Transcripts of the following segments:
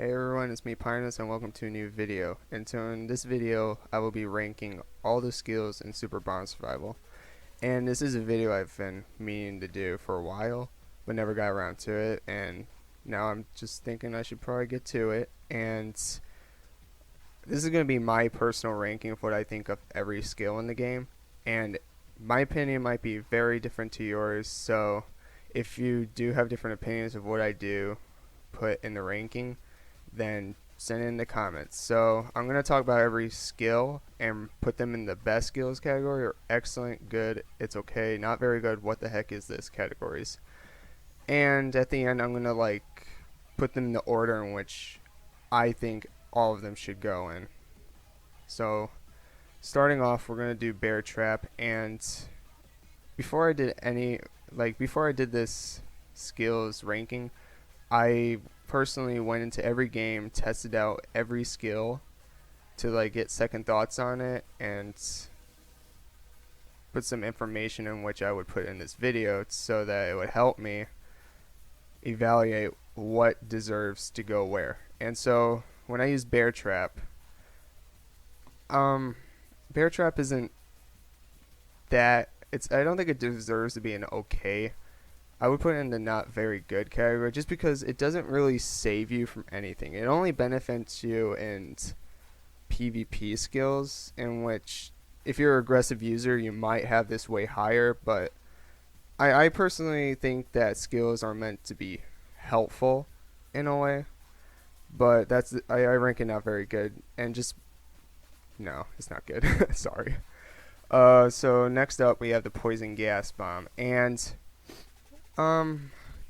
Hey everyone, it's me Pinus and welcome to a new video. And so in this video, I will be ranking all the skills in Super Bomb Survival. And this is a video I've been meaning to do for a while, but never got around to it. And now I'm just thinking I should probably get to it. And this is going to be my personal ranking of what I think of every skill in the game. And my opinion might be very different to yours, so if you do have different opinions of what I do put in the ranking, then send it in the comments. So I'm going to talk about every skill and put them in the best skills category, or excellent, good, it's okay, not very good, what the heck is this categories. And at the end I'm going to put them in the order in which I think all of them should go in. So starting off, we're going to do bear trap. And before I did this skills ranking, I personally went into every game, tested out every skill to get second thoughts on it, and put some information in which I would put in this video so that it would help me evaluate what deserves to go where. And so when I use bear trap, bear trap isn't that, I don't think it deserves to be an okay. I would put it in the not very good category just because it doesn't really save you from anything. It only benefits you in PvP skills, in which if you're an aggressive user you might have this way higher, but I personally think that skills are meant to be helpful in a way, but I rank it not very good, and just no, it's not good. Sorry. So next up we have the poison gas bomb, and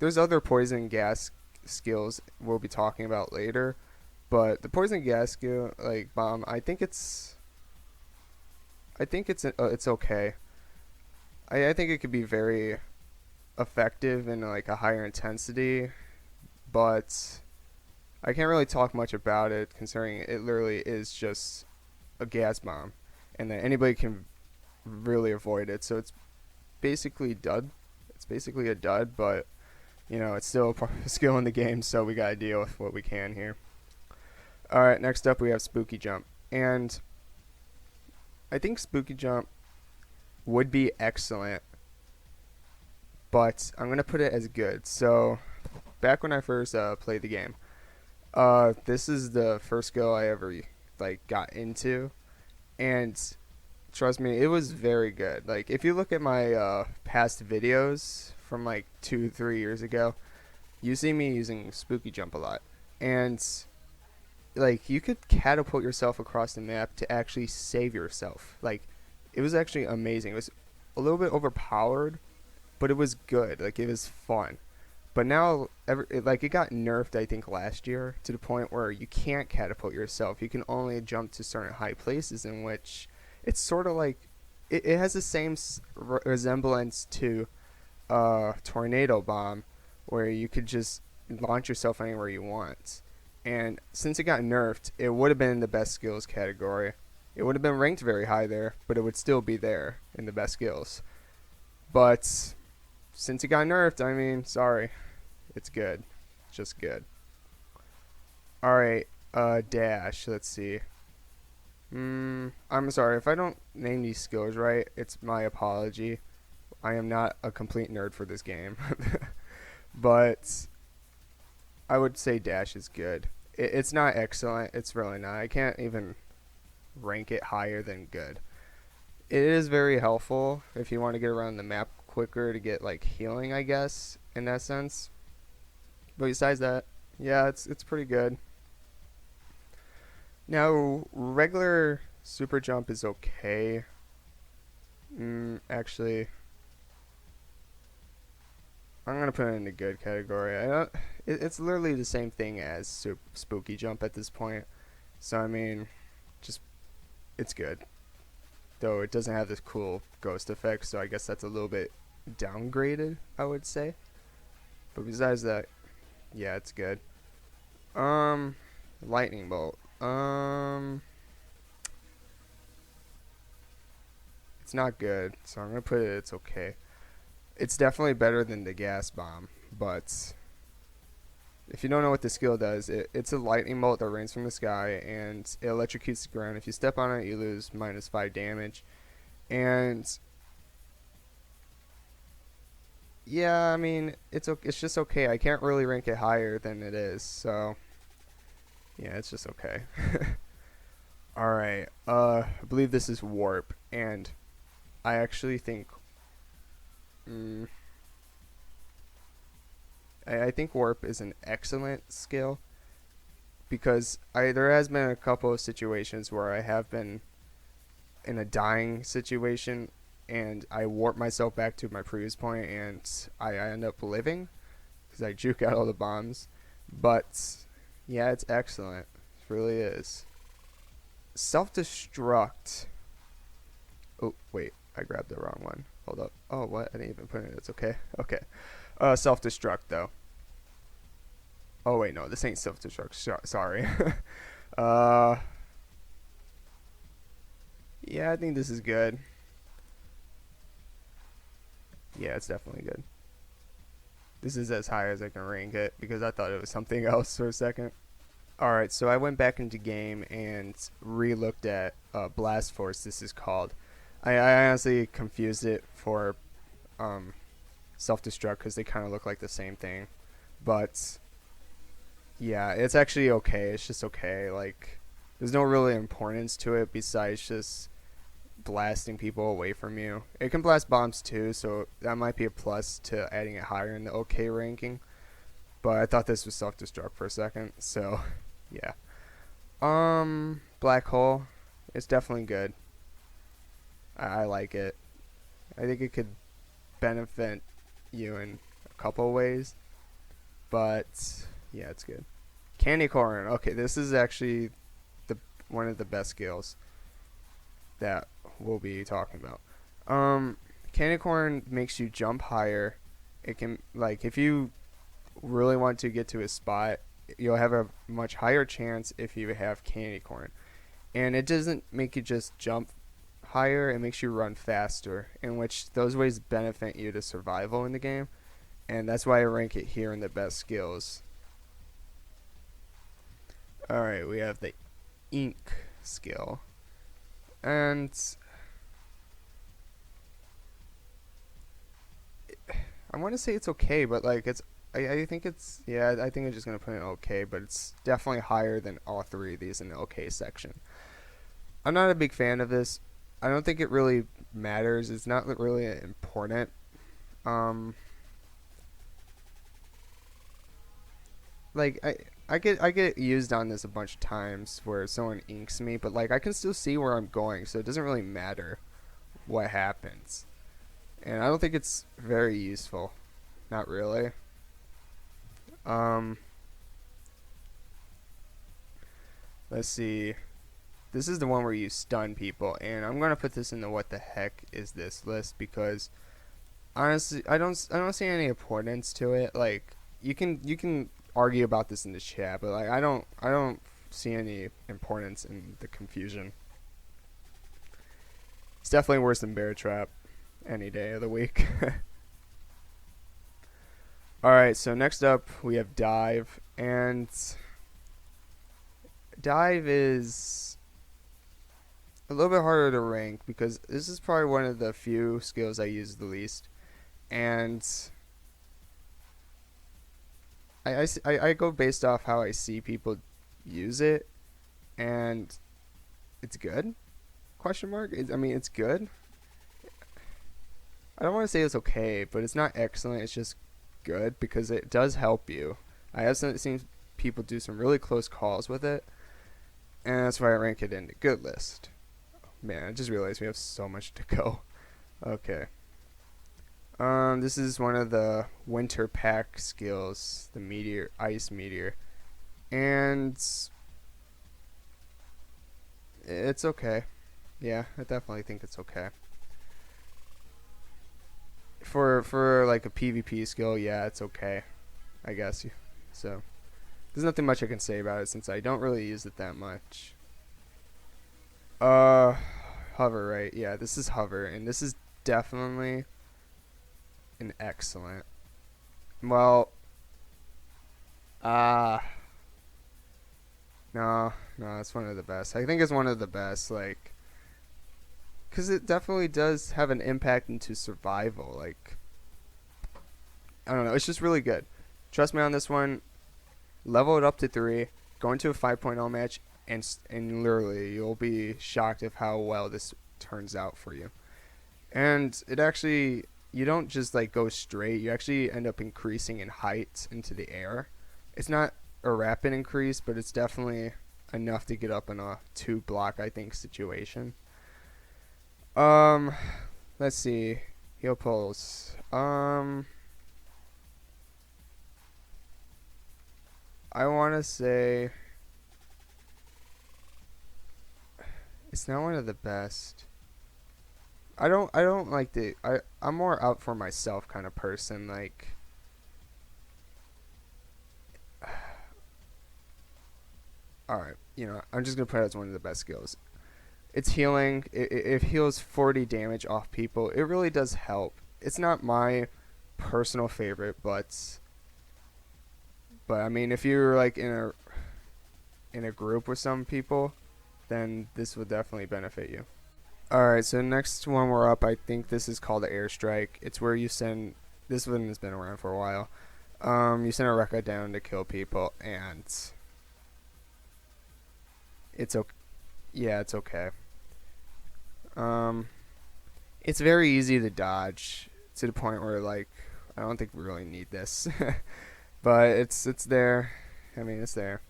there's other poison gas skills we'll be talking about later, but the poison gas skill, bomb, I think it's okay. I think it could be very effective in a higher intensity, but I can't really talk much about it considering it literally is just a gas bomb, and that anybody can really avoid it. So it's basically dud. It's basically a dud, but it's still a skill in the game, so we gotta deal with what we can here. Alright, next up we have spooky jump, and I think spooky jump would be excellent, but I'm gonna put it as good. So back when I first played the game, this is the first skill I ever got into, and trust me, it was very good. If you look at my past videos from 2-3 years ago, you see me using spooky jump a lot, and you could catapult yourself across the map to actually save yourself. It was actually amazing. It was a little bit overpowered, but it was good. It was fun. But now it got nerfed, I think, last year, to the point where you can't catapult yourself. You can only jump to certain high places, in which it's sort of it has the same resemblance to tornado bomb, where you could just launch yourself anywhere you want. And since it got nerfed, it would have been in the best skills category. It would have been ranked very high there, but it would still be there in the best skills. But since it got nerfed, I mean, sorry, it's good, just good. Alright, dash, let's see. I'm sorry if I don't name these skills right. It's my apology. I am not a complete nerd for this game. But I would say dash is good. It's not excellent. It's really not. I can't even rank it higher than good. It is very helpful if you want to get around the map quicker to get healing, I guess, in that sense. But besides that, yeah, it's pretty good. Now, regular super jump is okay. Actually, I'm gonna put it in the good category. It's literally the same thing as spooky jump at this point. So I mean, it's good. Though it doesn't have this cool ghost effect, so I guess that's a little bit downgraded, I would say. But besides that, yeah, it's good. Lightning bolt. It's not good, so I'm gonna put it's okay. It's definitely better than the gas bomb, but If you don't know what the skill does, it's a lightning bolt that rains from the sky and it electrocutes the ground. If you step on it, you lose -5 damage. And yeah, I mean, it's just okay. I can't really rank it higher than it is, so yeah, it's just okay. All right. I believe this is warp, and I actually think mm, I think warp is an excellent skill because there has been a couple of situations where I have been in a dying situation and I warp myself back to my previous point and I end up living because I juke out all the bombs. But yeah, it's excellent. It really is. Self-Destruct. Oh, wait. I grabbed the wrong one. Hold up. Oh, what? I didn't even put it. It's okay. Okay. Self-Destruct, though. Oh, wait. No, this ain't Self-Destruct. Sorry. uh, yeah, I think this is good. Yeah, it's definitely good. This is as high as I can rank it because I thought it was something else for a second. Alright, so I went back into game and re-looked at Blast Force, this is called. I honestly confused it for Self-Destruct because they kind of look like the same thing. But yeah, it's actually okay. It's just okay. Like, there's no really importance to it besides just blasting people away from you. It can blast bombs too, so that might be a plus to adding it higher in the okay ranking. But I thought this was Self-Destruct for a second, so yeah. Black Hole. It's definitely good. I like it. I think it could benefit you in a couple ways, but yeah, it's good. Candy corn. Okay, this is actually one of the best skills that we'll be talking about. Candy corn makes you jump higher. It can, like, if you really want to get to a spot, you'll have a much higher chance if you have candy corn. And it doesn't make you just jump higher, it makes you run faster, in which those ways benefit you to survival in the game. And that's why I rank it here in the best skills. Alright, we have the ink skill. And I want to say it's okay, but like I think it's, yeah, I think I'm just going to put it okay, but it's definitely higher than all three of these in the okay section. I'm not a big fan of this. I don't think it really matters. It's not really important. Like I get used on this a bunch of times where someone inks me, but like I can still see where I'm going, so it doesn't really matter what happens. And I don't think it's very useful. Not really. Let's see. This is the one where you stun people, and I'm gonna put this in the what the heck is this list because honestly, I don't see any importance to it. Like you can argue about this in the chat, but like I don't see any importance in the confusion. It's definitely worse than Bear Trap any day of the week. Alright, so next up we have Dive, and Dive is a little bit harder to rank because this is probably one of the few skills I use the least, and I go based off how I see people use it, and it's good? Question mark? I mean, it's good. I don't want to say it's okay, but it's not excellent. It's just good because it does help you. I have seen people do some really close calls with it, and that's why I rank it in the good list. Man, I just realized we have so much to go. Okay. This is one of the winter pack skills, the Meteor, Ice Meteor, and it's okay. Yeah, I definitely think it's okay. For like a PvP skill, yeah, it's okay, I guess. So there's nothing much I can say about it since I don't really use it that much. Hover, right? Yeah, this is hover, and this is definitely an excellent. Well, Ah, no, no, it's one of the best. I think it's one of the best, like, because it definitely does have an impact into survival. Like, I don't know, it's just really good. Trust me on this one. Level it up to 3, go into a 5.0 match, and literally you'll be shocked of how well this turns out for you. And it actually, you don't just like go straight, you actually end up increasing in height into the air. It's not a rapid increase, but it's definitely enough to get up in a 2 block, I think, situation. Um, let's see. Heal pulse. I want to say it's not one of the best. I don't like I'm more out for myself kind of person. Like, all right, I'm just gonna put it as one of the best skills. It's healing. It heals 40 damage off people. It really does help. It's not my personal favorite, but I mean, if you're like in a group with some people, then this would definitely benefit you. All right, so next one we're up. I think this is called the airstrike. It's where you send. This one has been around for a while. You send a Rekka down to kill people, and it's okay. Yeah, it's okay. Um, it's very easy to dodge to the point where like I don't think we really need this, but it's there. I mean, it's there.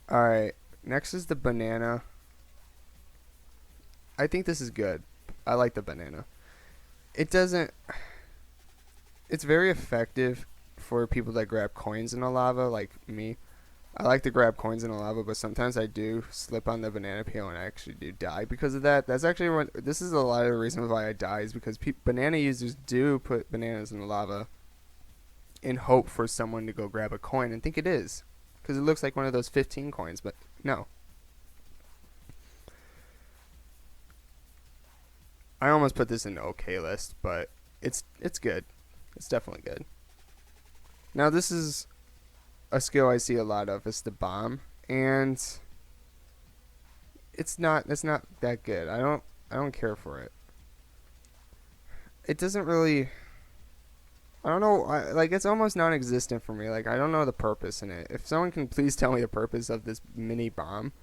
All right, next is the banana. I think this is good. I like the banana. It doesn't. It's very effective for people that grab coins in the lava, like me. I like to grab coins in the lava, but sometimes I do slip on the banana peel and I actually do die because of that. That's actually what this is a lot of the reasons why I die is because banana users do put bananas in the lava in hope for someone to go grab a coin and think it is because it looks like one of those 15 coins, but no. I almost put this in the okay list, but it's good. It's definitely good. Now this is a skill I see a lot of. It's the bomb, and it's not that good. I don't care for it. It doesn't really. I don't know. Like it's almost non-existent for me. Like I don't know the purpose in it. If someone can please tell me the purpose of this mini bomb,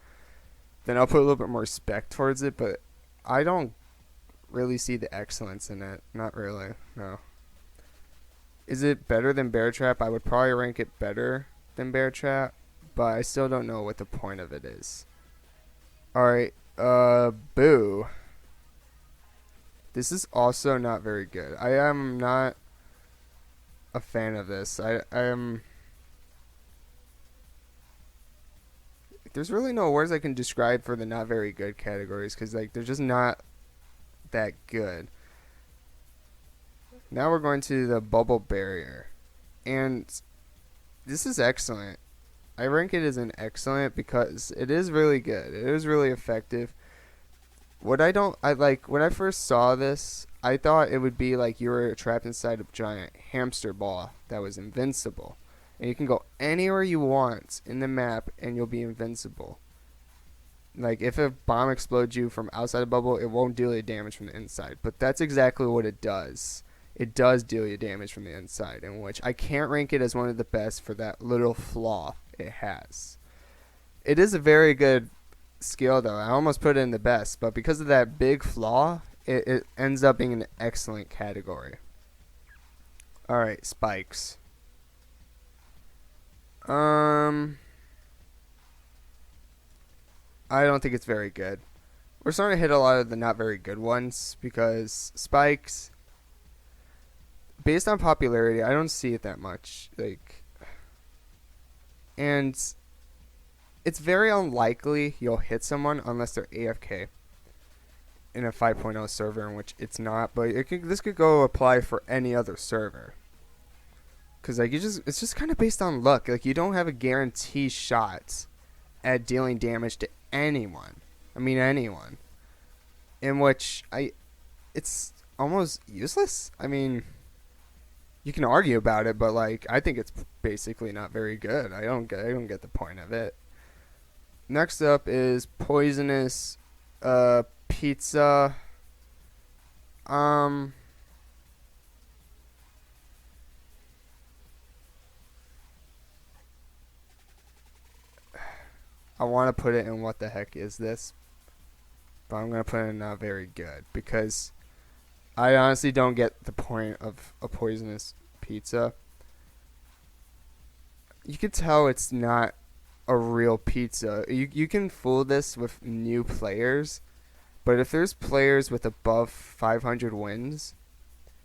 then I'll put a little bit more respect towards it. But I don't really see the excellence in it. Not really. No. Is it better than Bear Trap? I would probably rank it better than Bear Trap, but I still don't know what the point of it is. Alright, Boo. This is also not very good. I am not a fan of this. I am. There's really no words I can describe for the not very good categories because, like, they're just not that good. Now we're going to the Bubble Barrier. And this is excellent. I rank it as an excellent because it is really good. It is really effective. I like when I first saw this, I thought it would be like you were trapped inside a giant hamster ball that was invincible. And you can go anywhere you want in the map and you'll be invincible. Like if a bomb explodes you from outside the bubble, it won't deal you damage from the inside. But that's exactly what it does. It does deal you damage from the inside, in which I can't rank it as one of the best for that little flaw it has. It is a very good skill, though. I almost put it in the best, but because of that big flaw, it ends up being an excellent category. Alright, spikes. I don't think it's very good. We're starting to hit a lot of the not very good ones because spikes, based on popularity, I don't see it that much. Like, and it's very unlikely you'll hit someone unless they're AFK in a 5.0 server, in which it's not. But this could go apply for any other server. Cause like it's just kind of based on luck. Like you don't have a guarantee shot at dealing damage to anyone. I mean anyone. In which it's almost useless. I mean, You can argue about it, but like I think it's basically not very good. I don't get the point of it. Next up is poisonous pizza. Um I want to put it in what the heck is this? But I'm going to put it in not very good because I honestly don't get the point of a poisonous pizza. You can tell it's not a real pizza. You can fool this with new players, but if there's players with above 500 wins,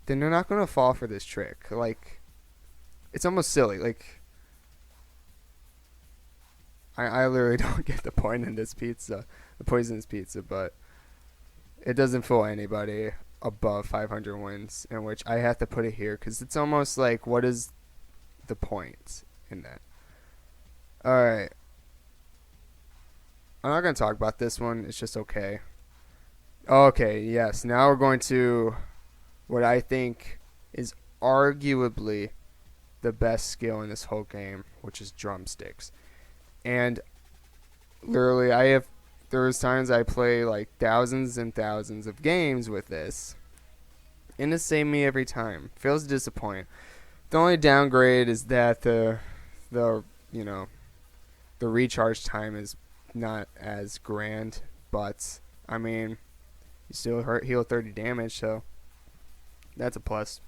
then they're not going to fall for this trick. Like, it's almost silly. Like, I literally don't get the point in this pizza, the poisonous pizza, but it doesn't fool anybody above 500 wins, in which I have to put it here because it's almost like, what is the point in that? Alright. I'm not going to talk about this one. It's just okay. Okay, yes. Now we're going to what I think is arguably the best skill in this whole game, which is drumsticks. And literally, there was times I play like thousands and thousands of games with this, and it saved me every time. Feels disappointing. The only downgrade is that the you know the recharge time is not as grand, but I mean, you still heal 30 damage, so that's a plus.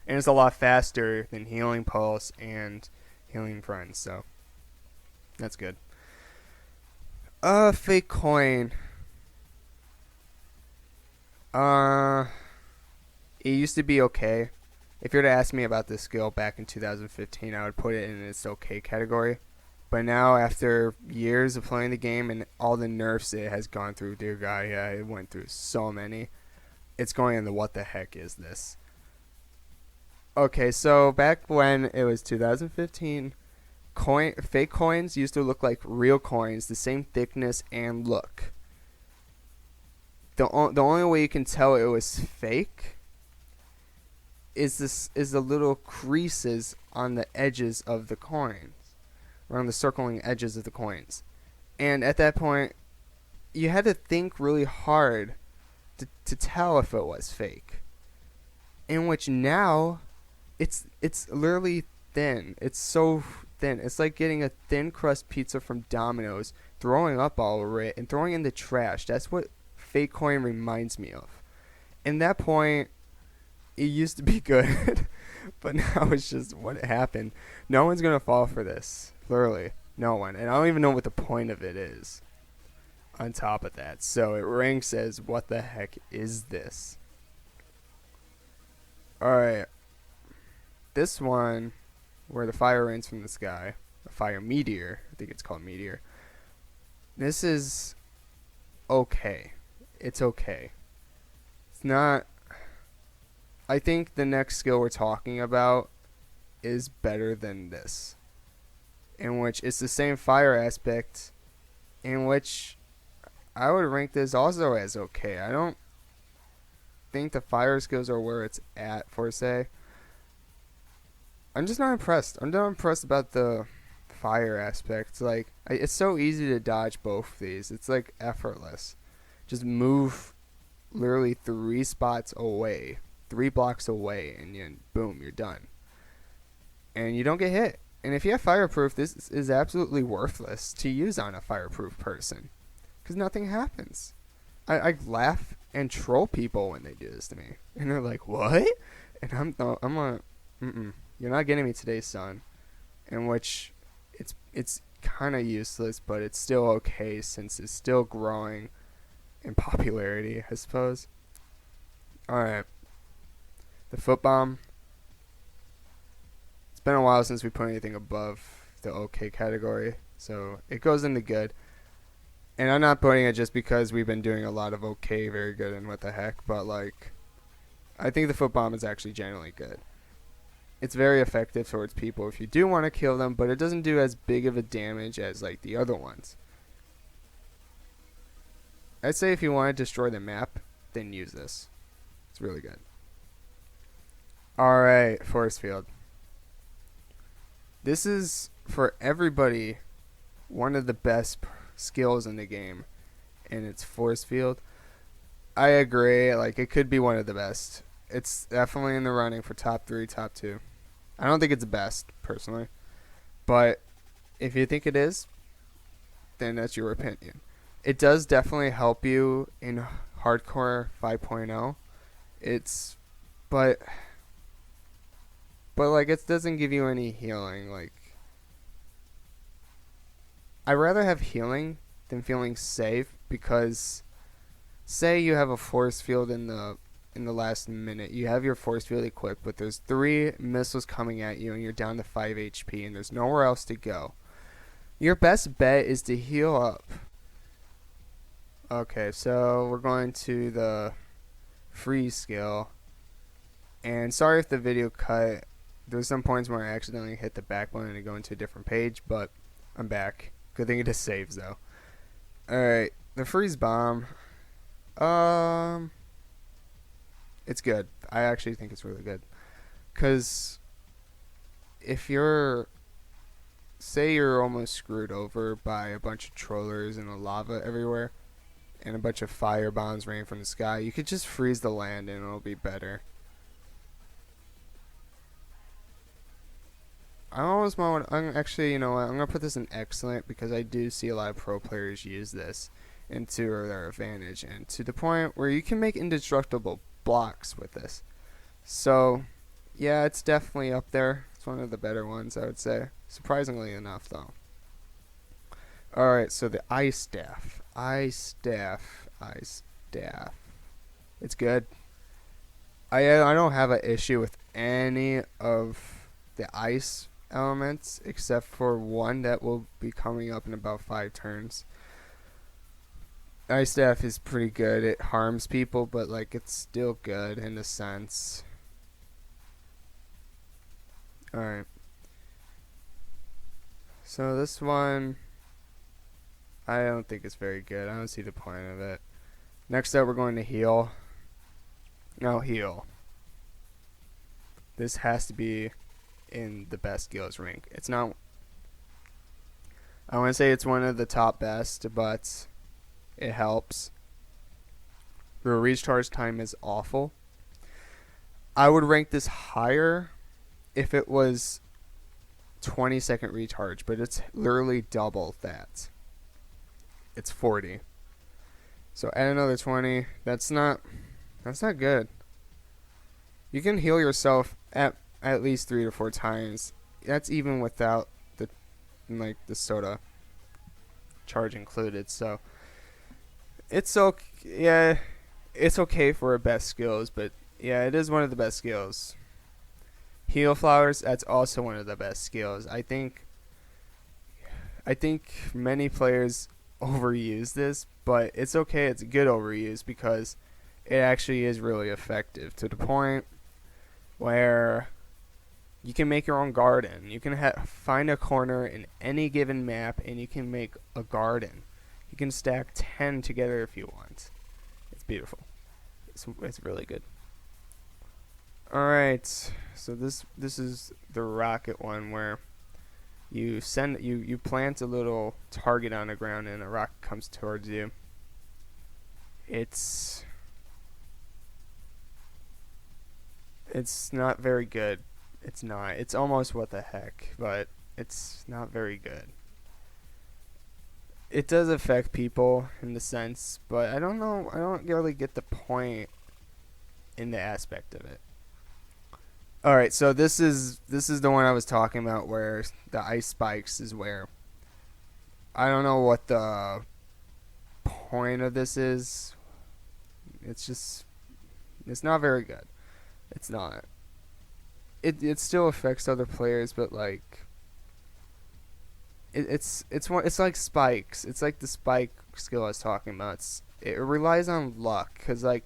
And it's a lot faster than healing pulse and healing friends, so that's good. Fake coin. It used to be okay. If you were to ask me about this skill back in 2015, I would put it in its okay category. But now, after years of playing the game and all the nerfs it has gone through, dear God, yeah, it went through so many. It's going in the what the heck is this? Okay, so back when it was 2015, fake coins used to look like real coins, the same thickness and look. The only way you can tell it was fake is the little creases on the edges of the coins, around the circling edges of the coins. And at that point, you had to think really hard to tell if it was fake. In which now, it's literally thin. It's so thin. It's like getting a thin crust pizza from Domino's, throwing up all over it, and throwing it in the trash. That's what fake coin reminds me of. And that point, it used to be good, but now it's just what happened. No one's gonna fall for this. Literally, no one. And I don't even know what the point of it is. On top of that, so it ranks as what the heck is this? Alright. This one, where the fire rains from the sky, a fire meteor, I think it's called Meteor. This is okay. It's okay. It's not. I think the next skill we're talking about is better than this, in which it's the same fire aspect, in which I would rank this also as okay. I don't think the fire skills are where it's at, for say. I'm just not impressed. I'm not impressed about the fire aspect. Like, it's so easy to dodge both of these. It's like effortless. Just move literally 3 spots away, 3 blocks away, and boom, you're done. And you don't get hit. And if you have fireproof, this is absolutely worthless to use on a fireproof person, because nothing happens. I laugh and troll people when they do this to me, and they're like, "What?" And I'm like, "You're not getting me today, son." In which it's kind of useless, but it's still okay since it's still growing in popularity, I suppose. All right, the foot bomb. It's been a while since we put anything above the okay category, so it goes into good. And I'm not putting it just because we've been doing a lot of okay, very good, and what the heck, but like, I think the foot bomb is actually generally good. It's very effective towards people if you do want to kill them, but it doesn't do as big of a damage as like the other ones. I'd say if you want to destroy the map, then use this. It's really good. Alright, Forcefield. This is, for everybody, one of the best skills in the game, and it's Forcefield. I agree, like, it could be one of the best. It's definitely in the running for top 3, top 2. I don't think it's the best, personally. But if you think it is, then that's your opinion. It does definitely help you in Hardcore 5.0. It's, but like it doesn't give you any healing. Like, I'd rather have healing than feeling safe, because say you have a force field in the last minute. You have your force field equipped, but there's 3 missiles coming at you and you're down to 5 HP and there's nowhere else to go. Your best bet is to heal up. Okay, so we're going to the freeze skill. And sorry if the video cut. There's some points where I accidentally hit the back button and go into a different page, but I'm back. Good thing it just saves though. Alright, the freeze bomb. It's good. I actually think it's really good. Because if you're, say you're almost screwed over by a bunch of trollers and the lava everywhere, and a bunch of fire bombs raining from the sky, you could just freeze the land and it'll be better. I almost want. Actually, you know what? I'm gonna put this in excellent, because I do see a lot of pro players use this into their advantage, and to the point where you can make indestructible blocks with this. So, yeah, it's definitely up there. It's one of the better ones, I would say. Surprisingly enough, though. Alright, so the ice staff. Ice staff. Ice staff. It's good. I don't have an issue with any of the ice elements, except for one that will be coming up in about 5 turns. Ice staff is pretty good. It harms people, but like it's still good in a sense. Alright. So this one, I don't think it's very good. I don't see the point of it. Next up, we're going to heal. Now heal. This has to be in the best skills rank. It's not, I want to say it's one of the top best, but it helps. The recharge time is awful. I would rank this higher if it was 20-second recharge, but it's literally double that. It's 40. So add another 20. That's not good. You can heal yourself at least 3 to 4 times. That's even without the soda charge included. So it's okay. Yeah, it's okay for best skills, but yeah, it is one of the best skills. Heal flowers, that's also one of the best skills. I think many players overuse this, but it's okay. It's a good overuse, because it actually is really effective, to the point where you can make your own garden. You can find a corner in any given map and you can make a garden. You can stack 10 together if you want. It's beautiful. It's really good. Alright, so this is the rocket one, where you plant a little target on the ground and a rocket comes towards you. It's not very good. It's not. It's almost what the heck, but it's not very good. It does affect people in the sense, but I don't know. I don't really get the point in the aspect of it. All right, so this is the one I was talking about, where the ice spikes is where I don't know what the point of this is. It's not very good. It's not. It still affects other players, but like it's like spikes. It's like the spike skill I was talking about. It relies on luck, because like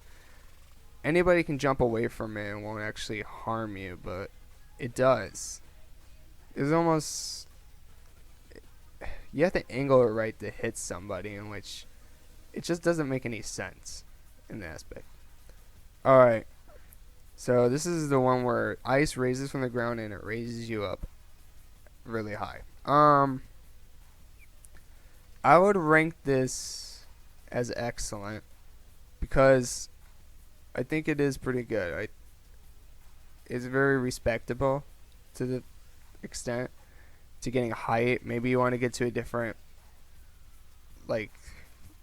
anybody can jump away from it and won't actually harm you, but it does. It's almost, you have to angle it right to hit somebody, in which it just doesn't make any sense in the aspect. Alright, So this is the one where ice raises from the ground and it raises you up really high. I would rank this as excellent because I think it is pretty good. It's very respectable to the extent to getting height. Maybe you want to get to a different, like,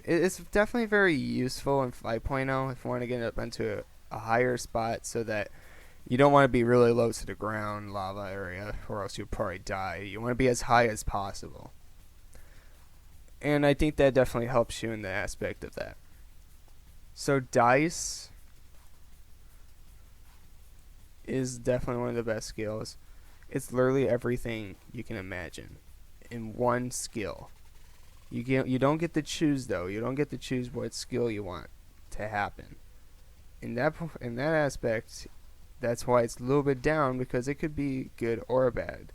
it's definitely very useful in 5.0 if you want to get up into a higher spot so that you don't want to be really low to the ground lava area or else you'll probably die. You want to be as high as possible. And I think that definitely helps you in the aspect of that. So dice is definitely one of the best skills. It's literally everything you can imagine in one skill. You don't get to choose though. You don't get to choose what skill you want to happen. In that aspect, that's why it's a little bit down, because it could be good or bad.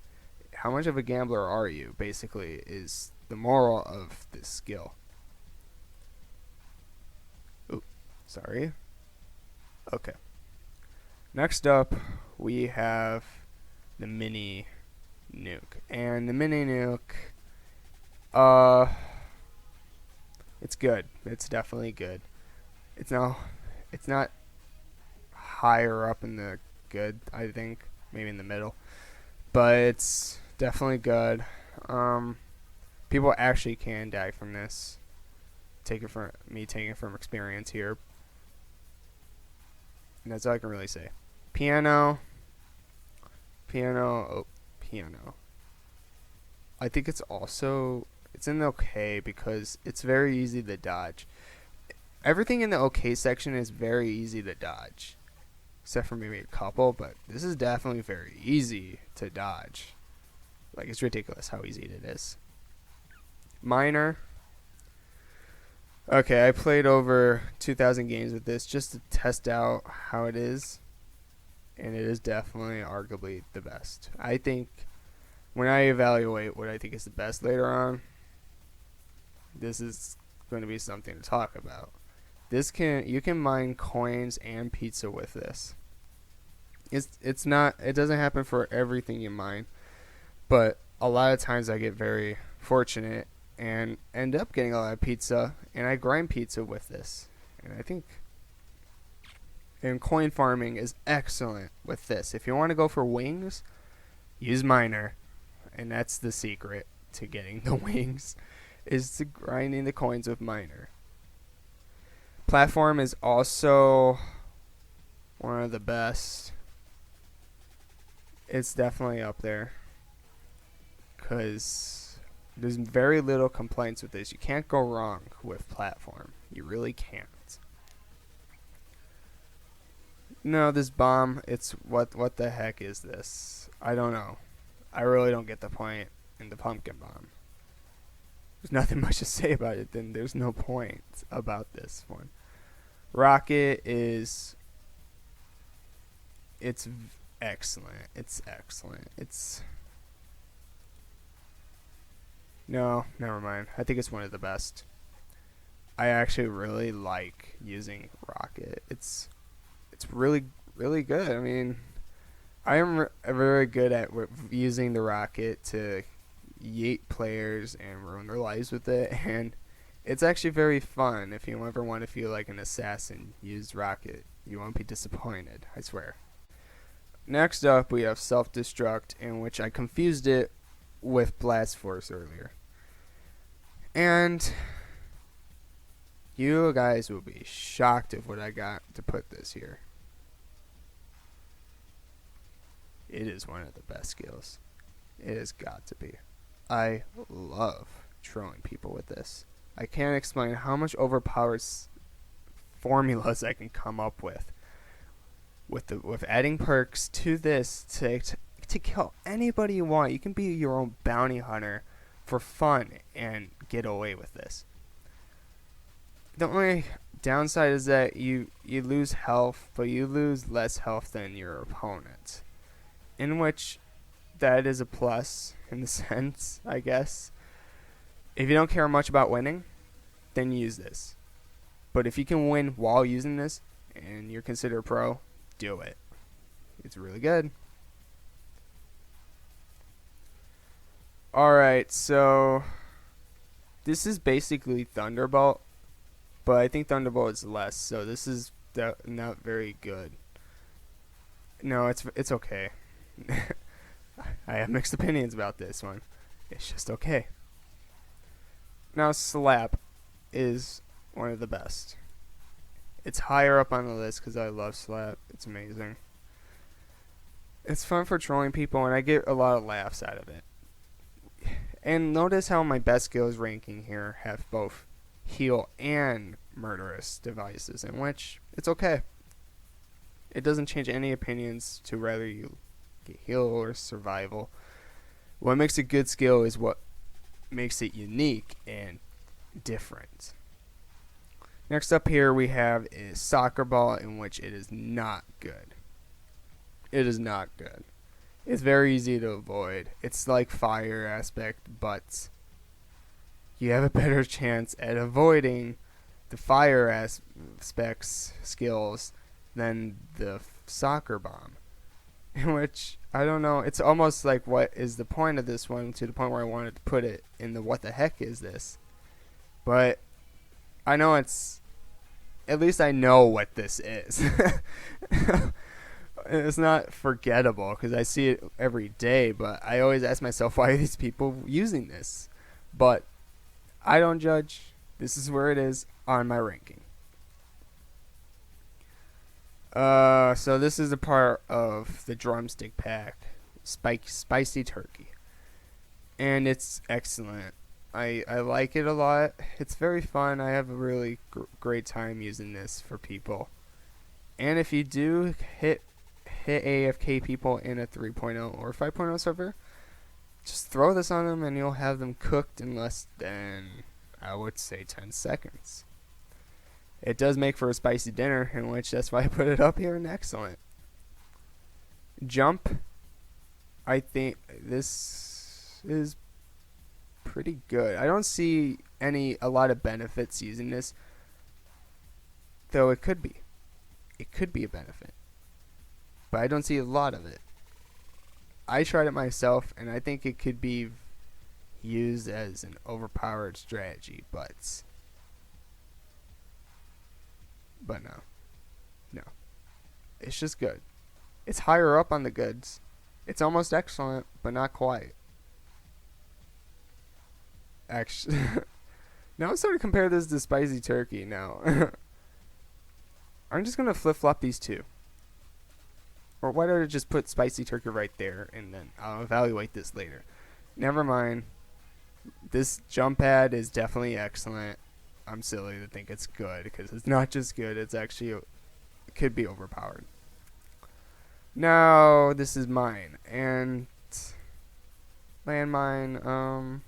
How much of a gambler are you, basically, is the moral of this skill. Ooh, sorry. Okay. Next up, we have the mini nuke. And the mini nuke, it's good. It's definitely good. It's not higher up in the good, I think. Maybe in the middle. But it's definitely good. People actually can die from this. Taking it from experience here. And that's all I can really say. Piano. I think it's in the okay because it's very easy to dodge. Everything in the okay section is very easy to dodge. Except for maybe a couple, but this is definitely very easy to dodge. Like, it's ridiculous how easy it is. Minor. Okay, I played over 2,000 games with this just to test out how it is. And it is definitely arguably the best. I think when I evaluate what I think is the best later on, this is going to be something to talk about. You can mine coins and pizza with this. It doesn't happen for everything you mine, but a lot of times I get very fortunate and end up getting a lot of pizza, and I grind pizza with this. And I think coin farming is excellent with this. If you want to go for wings, use miner, and that's the secret to getting the wings, is to grinding the coins with miner. Platform is also one of the best. It's definitely up there because there's very little complaints with this. You can't go wrong with platform. You really can't. No, this bomb, it's what the heck is this? I don't know. I really don't get the point in the pumpkin bomb. There's nothing much to say about it, then there's no point about this one. Rocket it's excellent. No, never mind. I think it's one of the best. I actually really like using rocket. It's really, really good. I mean, I am very good at using the rocket to yeet players and ruin their lives with it, and it's actually very fun. If you ever want to feel like an assassin, use rocket. You won't be disappointed, I swear. Next up, we have Self-Destruct, in which I confused it with Blast Force earlier. And you guys will be shocked at what I got to put this here. It is one of the best skills. It has got to be. I love trolling people with this. I can't explain how much overpowered formulas I can come up with adding perks to this to kill anybody you want. You can be your own bounty hunter for fun and get away with this. The only downside is that you lose health, but you lose less health than your opponent, in which that is a plus in the sense, I guess. If you don't care much about winning, then use this. But if you can win while using this and you're considered pro, do it. It's really good. Alright, so this is basically Thunderbolt, but I think Thunderbolt is less, so this is not very good. No, it's okay. I have mixed opinions about this one. It's just okay. Now, Slap is one of the best. It's higher up on the list because I love Slap. It's amazing. It's fun for trolling people, and I get a lot of laughs out of it. And notice how my best skills ranking here have both heal and murderous devices, in which it's okay. It doesn't change any opinions to whether you get heal or survival. What makes a good skill is what makes it unique and different. Next up here we have is Soccer Ball, in which it is not good. It is not good. It's very easy to avoid. It's like fire aspect, but you have a better chance at avoiding the fire aspects skills than the soccer bomb. In which, I don't know, it's almost like what is the point of this one, to the point where I wanted to put it in the what the heck is this. But I know at least I know what this is. It's not forgettable because I see it every day, but I always ask myself, why are these people using this? But I don't judge. This is where it is on my ranking. So this is a part of the Drumstick pack, Spicy Turkey, and it's excellent. I like it a lot. It's very fun. I have a really great time using this for people. And if you do hit AFK people in a 3.0 or 5.0 server, just throw this on them and you'll have them cooked in less than, I would say, 10 seconds. It does make for a spicy dinner, in which that's why I put it up here, and excellent. Jump, I think this is pretty good. I don't see a lot of benefits using this, though it could be. It could be a benefit, but I don't see a lot of it. I tried it myself, and I think it could be used as an overpowered strategy, but no. It's just good. It's higher up on the goods. It's almost excellent, but not quite. Actually, now I'm starting to compare this to Spicy Turkey now. I'm just gonna flip-flop these two. Or why don't I just put Spicy Turkey right there, and then I'll evaluate this later. Never mind. This jump pad is definitely excellent. I'm silly to think it's good, because it's not just good, it's actually, it could be overpowered. Now, this is mine, and landmine,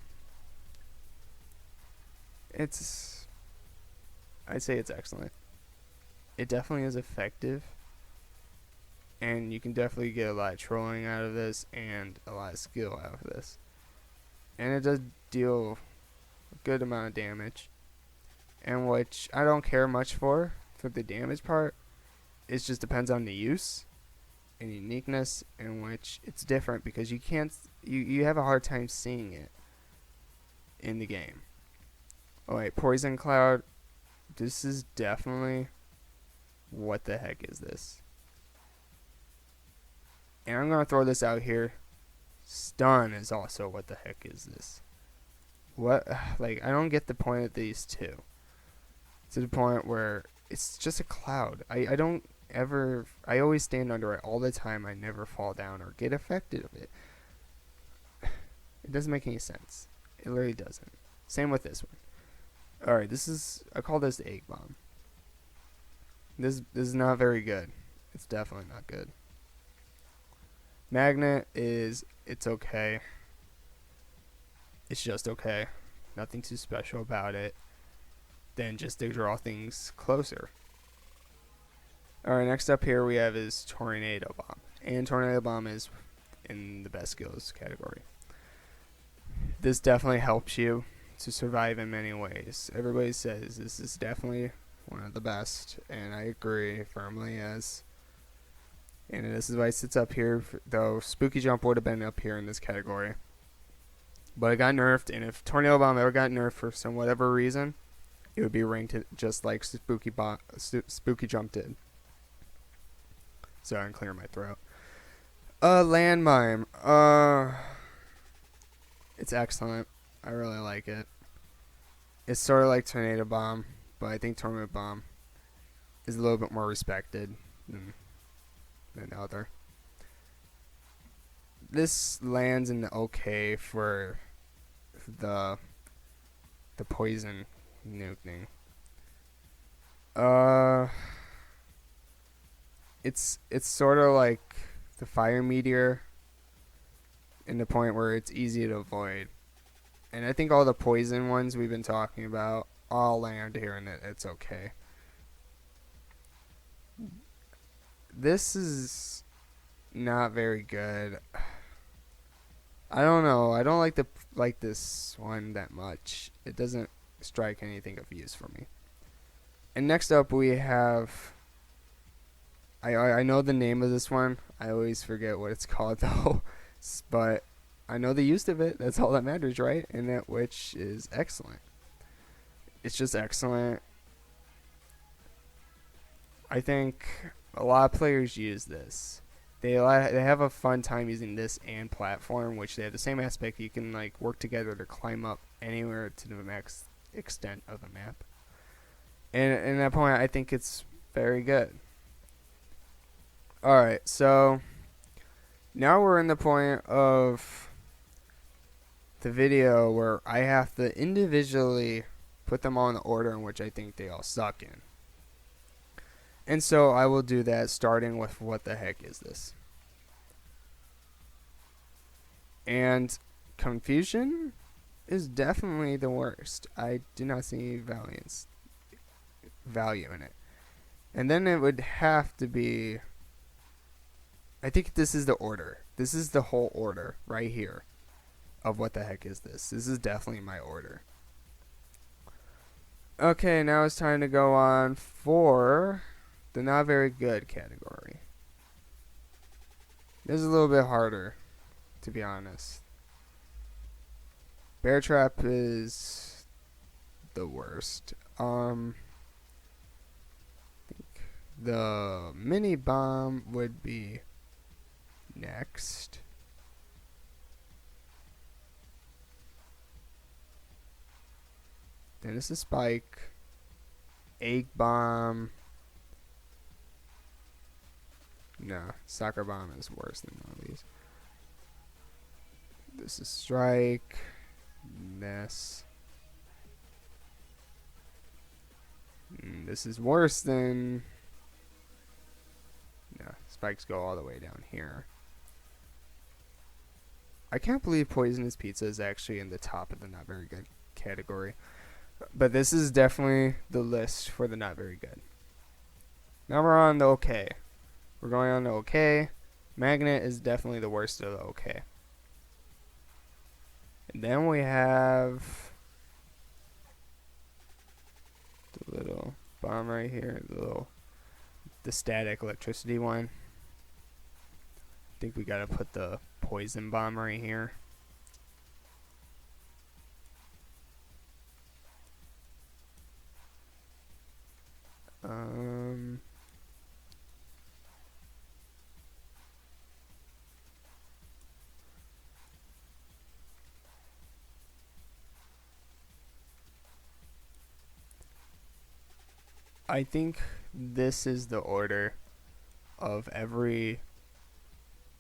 I'd say it's excellent. It definitely is effective, and you can definitely get a lot of trolling out of this, and a lot of skill out of this. And it does deal a good amount of damage, and which I don't care much for the damage part. It just depends on the use and uniqueness, in which it's different because you have a hard time seeing it in the game. Alright, Poison Cloud. This is definitely, what the heck is this? And I'm gonna throw this out here. Stun is also, what the heck is this? What? Like, I don't get the point of these two. To the point where it's just a cloud. I always stand under it all the time. I never fall down or get affected of it. It doesn't make any sense. It literally doesn't. Same with this one. Alright, I call this the egg bomb. This is not very good. It's definitely not good. Magnet it's okay. It's just okay. Nothing too special about it. Then just to draw things closer. Alright, next up here we have is Tornado Bomb. And Tornado Bomb is in the best skills category. This definitely helps you to survive in many ways. Everybody says this is definitely one of the best, and I agree firmly, as And this is why it sits up here, though Spooky Jump would have been up here in this category. But it got nerfed, and if Tornado Bomb ever got nerfed for some whatever reason, it would be ranked just like Spooky Jump did. Sorry, I'm clearing my throat. Landmine. It's excellent. I really like it. It's sort of like Tornado Bomb, but I think Tornado Bomb is a little bit more respected than the other. This lands in the okay for the poison nuking. It's sort of like the fire meteor in the point where it's easy to avoid. And I think all the poison ones we've been talking about all land here and it's okay. This is not very good. I don't know. I don't like this one that much. It doesn't strike anything of use for me. And next up we have, I know the name of this one. I always forget what it's called though. But I know the use of it. That's all that matters, right? And that which is excellent. It's just excellent. I think a lot of players use this. They have a fun time using this and platform, which they have the same aspect. You can like work together to climb up anywhere to the max extent of the map. And at that point, I think it's very good. Alright, so now we're in the point of the video where I have to individually put them all in the order in which I think they all suck in. And so I will do that starting with what the heck is this? And confusion is definitely the worst. I do not see value in it. And then it would have to be, I think this is the order. This is the whole order right here of what the heck is this. This is definitely my order. Okay, now it's time to go on for the not very good category. This is a little bit harder, to be honest. Bear Trap is the worst. I think the mini bomb would be next. Then it's a spike. Egg bomb. No, soccer bomb is worse than one of these. This is strike. This. This is worse than. No, spikes go all the way down here. I can't believe Poisonous Pizza is actually in the top of the not very good category. But this is definitely the list for the not very good. Now we're on the okay. We're going on to okay. Magnet is definitely the worst of the okay. And then we have the little bomb right here, the static electricity one. I think we gotta put the poison bomb right here. I think this is the order of every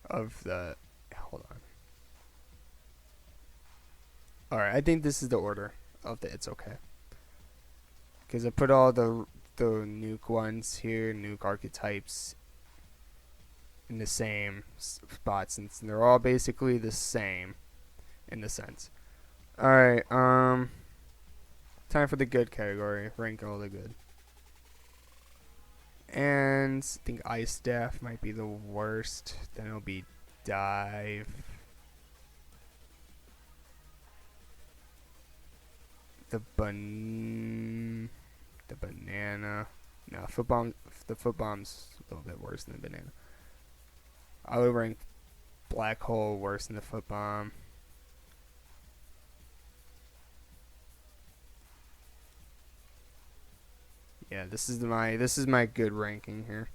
of the. Hold on. Alright, I think this is the order of the It's Okay. Because I put all the nuke ones here, nuke archetypes, in the same spots, since they're all basically the same in the sense. Alright, time for the good category. Rank all the good. And I think Ice Staff might be the worst. Then it'll be Dive. The banana. No, foot bomb. The foot bomb's a little bit worse than the banana. I would rank Black Hole worse than the Foot Bomb. Yeah, this is my good ranking here.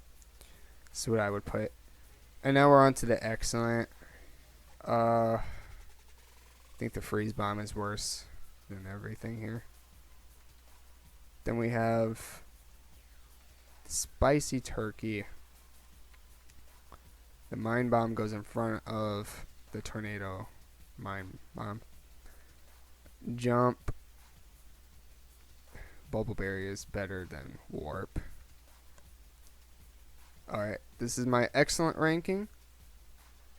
This is what I would put. And now we're on to the excellent. I think the Freeze Bomb is worse than everything here. Then we have Spicy Turkey. The Mine Bomb goes in front of the Tornado Mine Bomb. Jump. Bubbleberry is better than Warp. Alright, this is my excellent ranking.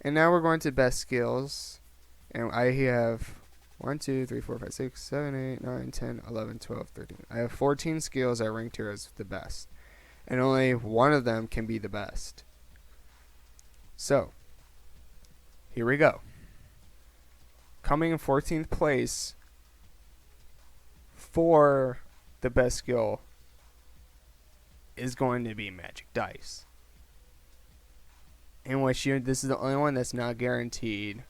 And now we're going to best skills. And I have 1, 2, 3, 4, 5, 6, 7, 8, 9, 10, 11, 12, 13. I have 14 skills I ranked here as the best. And only one of them can be the best. So, here we go. Coming in 14th place for the best skill is going to be Magic Dice. In which this is the only one that's not guaranteed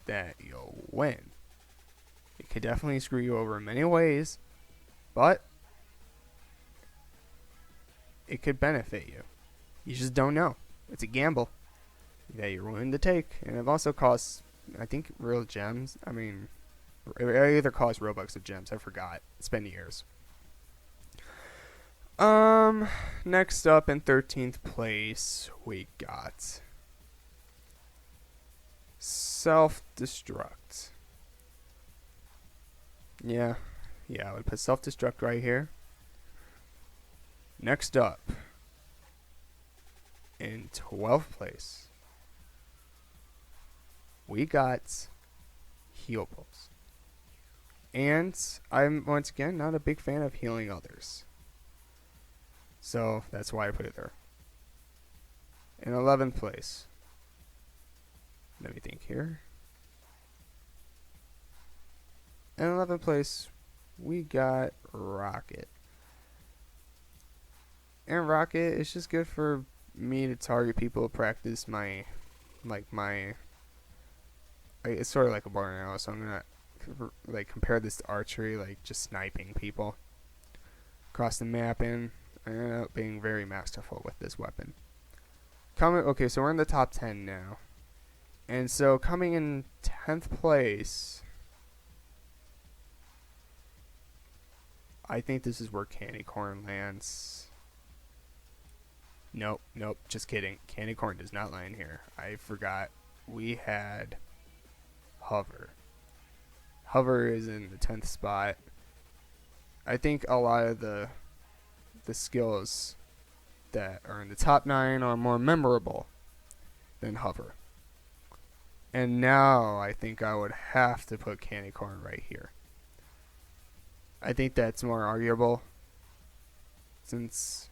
that you'll win. It could definitely screw you over in many ways, but it could benefit you. You just don't know. It's a gamble that you're willing to take. And it also costs, I think, real gems. I mean, it either costs Robux or gems. I forgot. It's been years. Next up in 13th place, we got Self-Destruct. Yeah, I would put Self-Destruct right here. Next up, in 12th place, we got Heal Pulse. And I'm, once again, not a big fan of healing others. So, that's why I put it there. In 11th place, let me think here. In 11th place, we got Rocket. And Rocket is just good for me to target people, practice it's sort of like a bow and arrow, so I'm gonna compare this to archery, like just sniping people across the map, and I ended up being very masterful with this weapon. Okay, so we're in the top 10 now. And so coming in 10th place, I think this is where Candy Corn lands. Nope, just kidding. Candy Corn does not land here. I forgot. We had Hover. Hover is in the 10th spot. I think a lot of the skills that are in the top 9 are more memorable than Hover. And now I think I would have to put Candy Corn right here. I think that's more arguable, since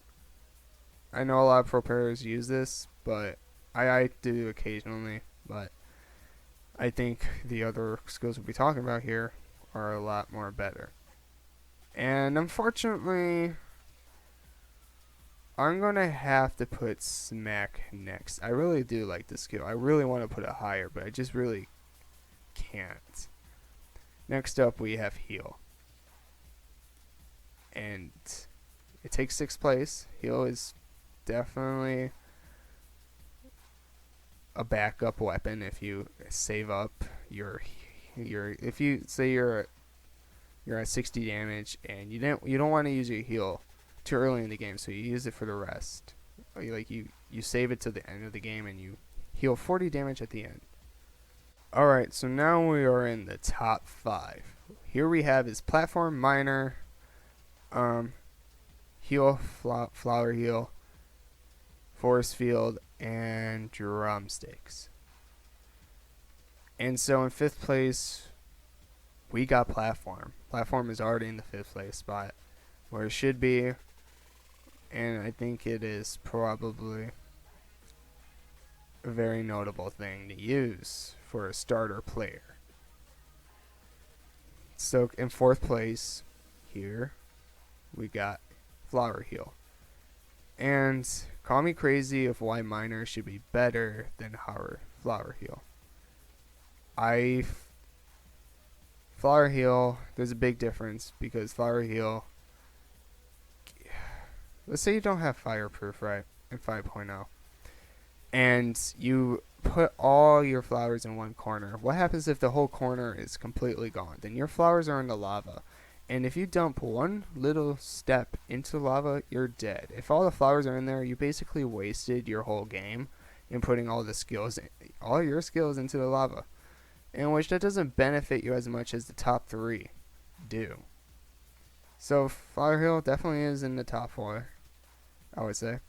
I know a lot of pro players use this, but I do occasionally, but I think the other skills we'll be talking about here are a lot more better. And unfortunately, I'm going to have to put Smack next. I really do like this skill. I really want to put it higher, but I just really can't. Next up, we have Heal. And it takes 6th place. Heal is definitely a backup weapon if you save up your if you say you're at 60 damage and you don't want to use your heal too early in the game, so you use it for the rest. You save it to the end of the game and you heal 40 damage at the end. Alright, so now we are in the top 5. Here we have is Platform Miner, Heal, Flower Heal, Forcefield, and Drumsticks. And so in 5th place, we got Platform. Platform is already in the 5th place spot, where it should be, and I think it is probably a very notable thing to use for a starter player. So in 4th place, here, we got Flower Heal. And call me crazy of why Miner should be better than Flower Heal. Flower Heal, there's a big difference because Flower Heal, let's say you don't have Fireproof, right, in 5.0, and you put all your flowers in one corner. What happens if the whole corner is completely gone? Then your flowers are in the lava. And if you dump one little step into lava, you're dead. If all the flowers are in there, you basically wasted your whole game in putting all your skills into the lava. In which that doesn't benefit you as much as the top 3 do. So Flower Hill definitely is in the top 4, I would say.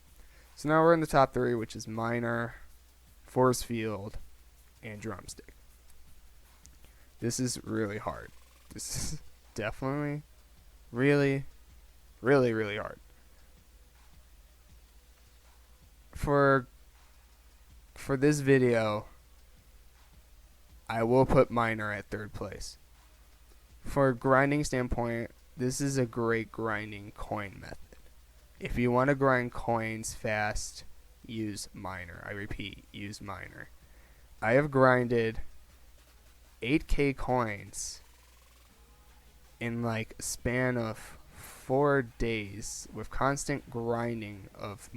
So now we're in the top 3, which is Miner, Forcefield, and Drumstick. This is really hard. This is definitely really, really, really hard. For this video, I will put Miner at 3rd place. For a grinding standpoint, this is a great grinding coin method. If you want to grind coins fast, use Miner. I repeat, use Miner. I have grinded 8k coins in like a span of 4 days with constant grinding of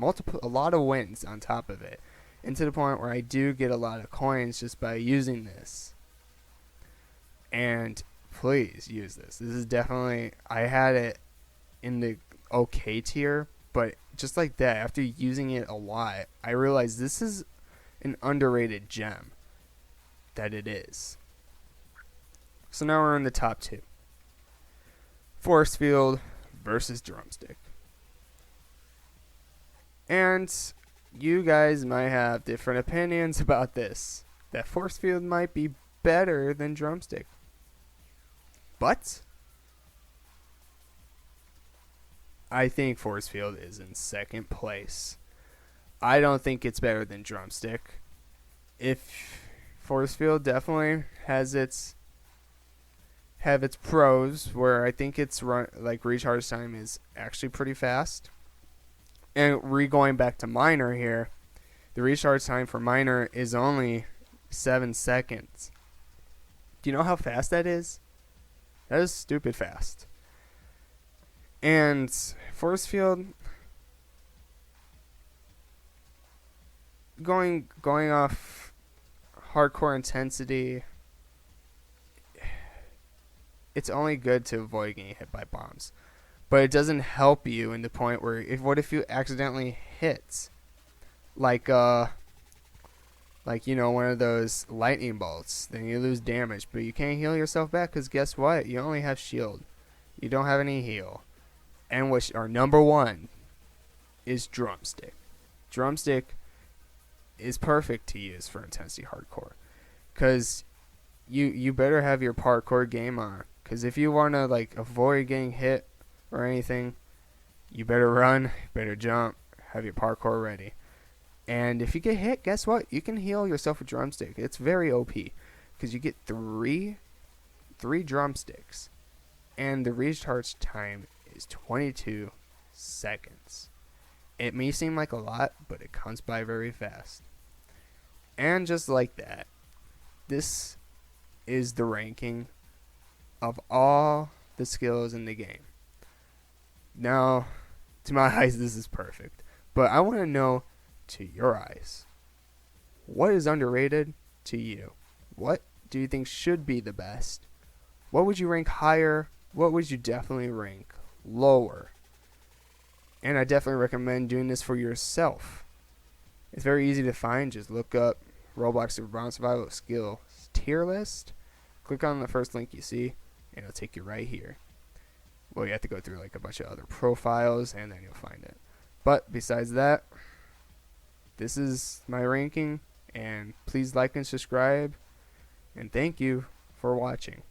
a lot of wins on top of it, and to the point where I do get a lot of coins just by using this. And please use this. This is definitely, I had it in the okay tier, but just like that, after using it a lot, I realized this is an underrated gem. That it is. So now we're in the top 2. Forcefield versus Drumstick. And you guys might have different opinions about this. That Forcefield might be better than Drumstick. But I think Forcefield is in 2nd place. I don't think it's better than Drumstick. If Forcefield definitely has its pros, where I think its recharge time is actually pretty fast. And going back to Miner here, the recharge time for Miner is only 7 seconds. Do you know how fast that is? That is stupid fast. And Forcefield, going off hardcore intensity, it's only good to avoid getting hit by bombs. But it doesn't help you in the point where, what if you accidentally hit like one of those lightning bolts, then you lose damage, but you can't heal yourself back because guess what? You only have shield. You don't have any heal. And our number 1 is Drumstick. Drumstick is perfect to use for intensity hardcore, because you better have your parkour game on, because if you want to avoid getting hit or anything, you better run, better jump, have your parkour ready. And if you get hit, guess what? You can heal yourself with Drumstick. It's very OP because you get three drumsticks, and the recharge time is 22 seconds. It may seem like a lot, but it comes by very fast. And just like that, this is the ranking of all the skills in the game. Now, to my eyes, this is perfect. But I want to know, to your eyes, what is underrated to you? What do you think should be the best? What would you rank higher? What would you definitely rank lower? And I definitely recommend doing this for yourself. It's very easy to find. Just look up Roblox Super Bomb Survival Skill tier list. Click on the first link you see, and it'll take you right here. Well, you have to go through a bunch of other profiles, and then you'll find it. But besides that, this is my ranking, and please like and subscribe, and thank you for watching.